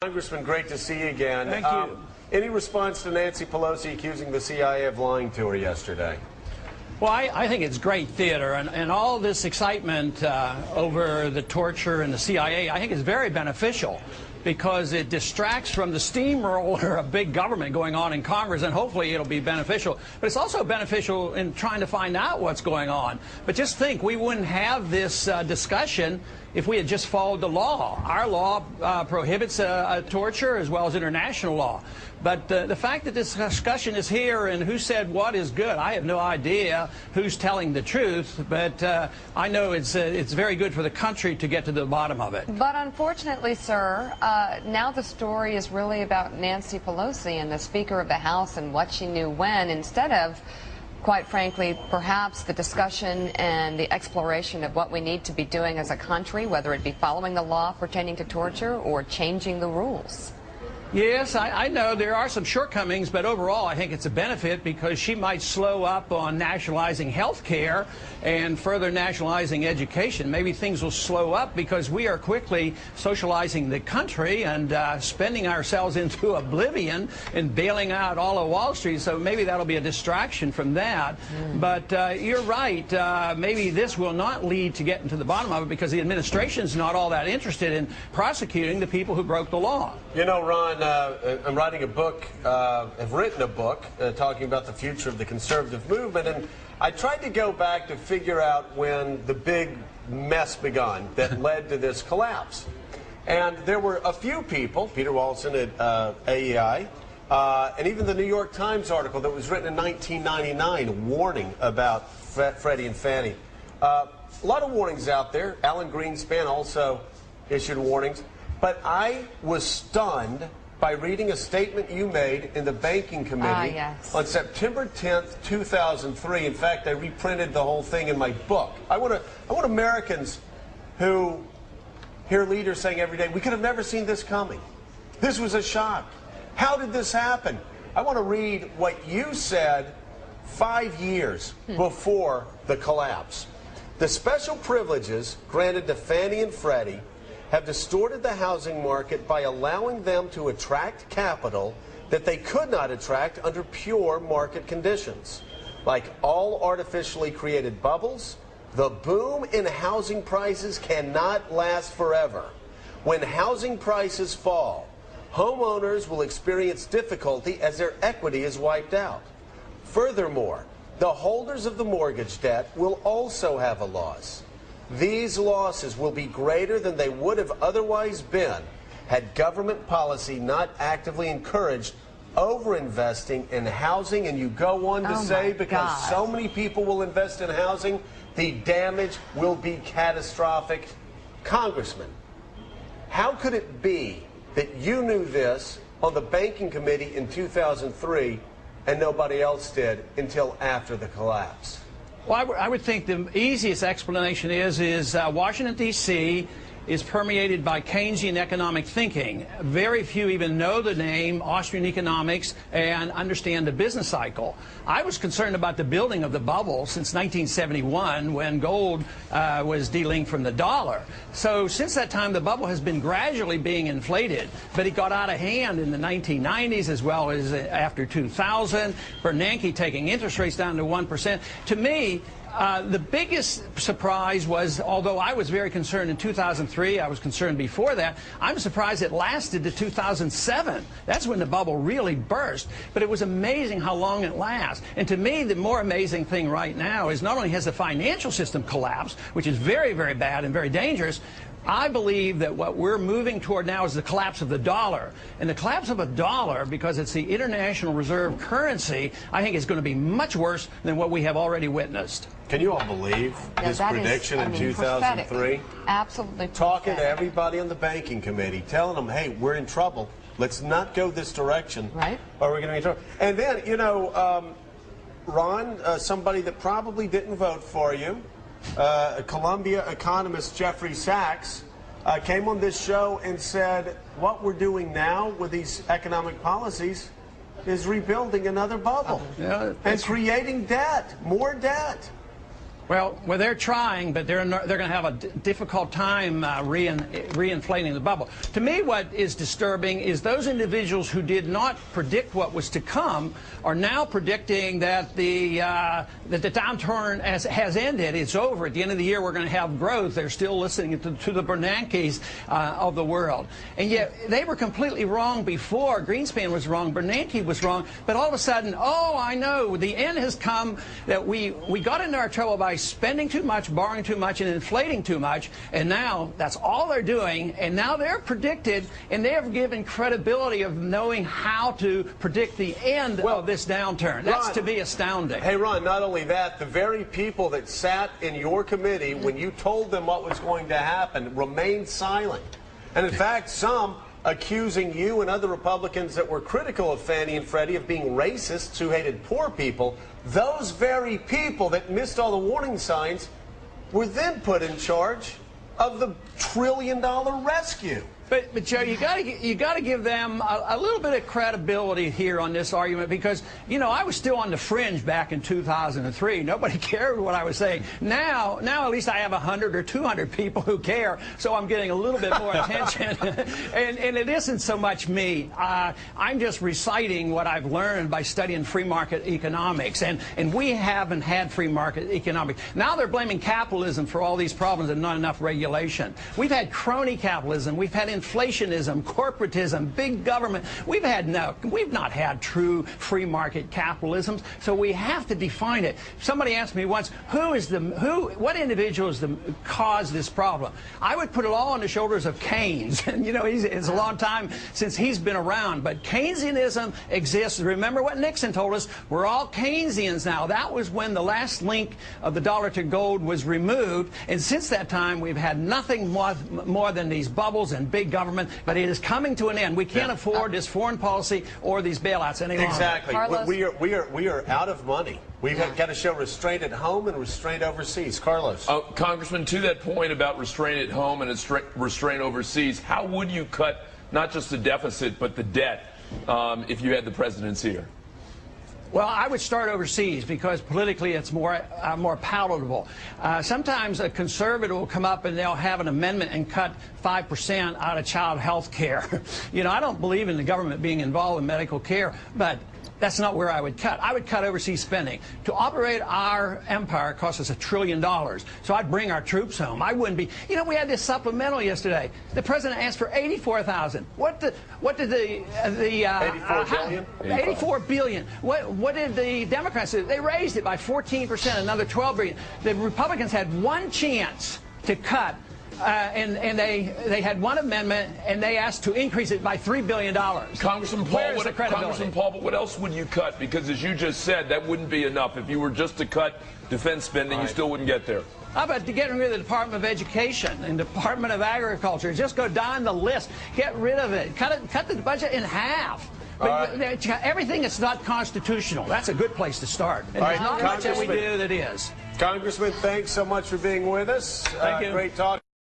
Congressman, great to see you again. Thank you. Any response to Nancy Pelosi accusing the CIA of lying to her yesterday? Well, I think it's great theater, and all this excitement over the torture and the CIA, I think is very beneficial because it distracts from the steamroller of big government going on in Congress, and hopefully it'll be beneficial. But it's also beneficial in trying to find out what's going on. But just think, we wouldn't have this discussion if we had just followed the law. Our law prohibits torture as well as international law. But the fact that this discussion is here and who said what is good, I have no idea who's telling the truth, but I know it's very good for the country to get to the bottom of it. But unfortunately, sir, now the story is really about Nancy Pelosi and the Speaker of the House and what she knew when, instead of, quite frankly, perhaps the discussion and the exploration of what we need to be doing as a country, whether it be following the law pertaining to torture or changing the rules. Yes, I know there are some shortcomings, but overall I think it's a benefit because she might slow up on nationalizing health care and further nationalizing education. Maybe things will slow up because we are quickly socializing the country and spending ourselves into oblivion and bailing out all of Wall Street, so maybe that'll be a distraction from that. But you're right, maybe this will not lead to getting to the bottom of it because the administration's not all that interested in prosecuting the people who broke the law. You know, Ron, I'm writing a book, have written a book talking about the future of the conservative movement, and I tried to go back to figure out when the big mess began that led to this collapse. And there were a few people, Peter Walton at AEI, and even the New York Times article that was written in 1999 warning about Freddie and Fannie. A lot of warnings out there. Alan Greenspan also issued warnings. But I was stunned by reading a statement you made in the Banking Committee on September 10th, 2003. In fact, I reprinted the whole thing in my book. I want Americans who hear leaders saying every day, we could have never seen this coming. This was a shock. How did this happen? I want to read what you said 5 years before the collapse. The special privileges granted to Fannie and Freddie have distorted the housing market by allowing them to attract capital that they could not attract under pure market conditions. Like all artificially created bubbles, the boom in housing prices cannot last forever. When housing prices fall, homeowners will experience difficulty as their equity is wiped out. Furthermore, the holders of the mortgage debt will also have a loss. These losses will be greater than they would have otherwise been had government policy not actively encouraged overinvesting in housing. And you go on to say, because so many people will invest in housing, the damage will be catastrophic. Congressman, how could it be that you knew this on the Banking Committee in 2003 and nobody else did until after the collapse? Well, I would think the easiest explanation is Washington, D.C. is permeated by Keynesian economic thinking. Very few even know the name Austrian economics and understand the business cycle. I was concerned about the building of the bubble since 1971 when gold was delinked from the dollar. So since that time, the bubble has been gradually being inflated, but it got out of hand in the 1990s as well as after 2000. Bernanke taking interest rates down to 1%. To me, the biggest surprise was, although I was very concerned in 2003, I was concerned before that, I'm surprised it lasted to 2007. That's when the bubble really burst. But it was amazing how long it lasts. And to me, the more amazing thing right now is not only has the financial system collapsed, which is very, very bad and very dangerous, I believe that what we're moving toward now is the collapse of the dollar. And the collapse of a dollar, because it's the international reserve currency, I think is going to be much worse than what we have already witnessed. Can you all believe this prediction in 2003? Prophetic. Absolutely Talking prophetic. to everybody on the Banking Committee, telling them, hey, we're in trouble. Let's not go this direction. Right. Or we're going to be in trouble. And then, you know, Ron, somebody that probably didn't vote for you, Columbia economist Jeffrey Sachs came on this show and said what we're doing now with these economic policies is rebuilding another bubble and creating debt, more debt. Well, they're trying, but they're going to have a difficult time reinflating the bubble. To me, what is disturbing is those individuals who did not predict what was to come are now predicting that the downturn has ended. It's over. At the end of the year, we're going to have growth. They're still listening to the Bernankes of the world. And yet, they were completely wrong before. Greenspan was wrong. Bernanke was wrong. But all of a sudden, oh, I know, the end has come, that we got into our trouble by spending too much, borrowing too much, and inflating too much, and now that's all they're doing, and now they're predicted, and they have given credibility of knowing how to predict the end of this downturn. That's Ron, to be astounding. Hey, Ron, not only that, the very people that sat in your committee when you told them what was going to happen remained silent. And in fact, some accusing you and other Republicans that were critical of Fannie and Freddie of being racists who hated poor people. Those very people that missed all the warning signs were then put in charge of the trillion-dollar rescue. But Joe, you got to give them a little bit of credibility here on this argument, because I was still on the fringe back in 2003. Nobody cared what I was saying. Now at least I have 100 or 200 people who care, so I'm getting a little bit more attention. and it isn't so much me. I'm just reciting what I've learned by studying free market economics, and we haven't had free market economics. Now they're blaming capitalism for all these problems and not enough regulation. We've had crony capitalism. We've had inflationism, corporatism, big government. We've not had true free market capitalism, so we have to define it. Somebody asked me once, what individuals caused this problem? I would put it all on the shoulders of Keynes. And it's a long time since he's been around, but Keynesianism exists. Remember what Nixon told us? We're all Keynesians now. That was when the last link of the dollar to gold was removed, and since that time we've had nothing more than these bubbles and big government, but it is coming to an end. We can't afford this foreign policy or these bailouts any longer. Exactly. Carlos? We are out of money. We've got to show restraint at home and restraint overseas. Carlos. Congressman, to that point about restraint at home and restraint overseas, how would you cut not just the deficit but the debt if you had the presidency here? Well, I would start overseas because politically it's more palatable. Sometimes a conservative will come up and they'll have an amendment and cut 5% out of child health care. I don't believe in the government being involved in medical care, but that's not where I would cut. I would cut overseas spending. To operate our empire costs us $1 trillion. So I'd bring our troops home. I wouldn't be. We had this supplemental yesterday. The president asked for $84,000. What did the 84 billion? 84 billion. What did the Democrats do? They raised it by 14%, another 12 billion. The Republicans had one chance to cut. And they had one amendment, and they asked to increase it by $3 billion. Congressman Paul, but what else would you cut? Because as you just said, that wouldn't be enough. If you were just to cut defense spending, you still wouldn't get there. How about getting rid of the Department of Education and Department of Agriculture? Just go down the list. Get rid of it. Cut the budget in half. But everything that's not constitutional, that's a good place to start. And there's not much that we do that is. Congressman, thanks so much for being with us. Thank you. Great talk.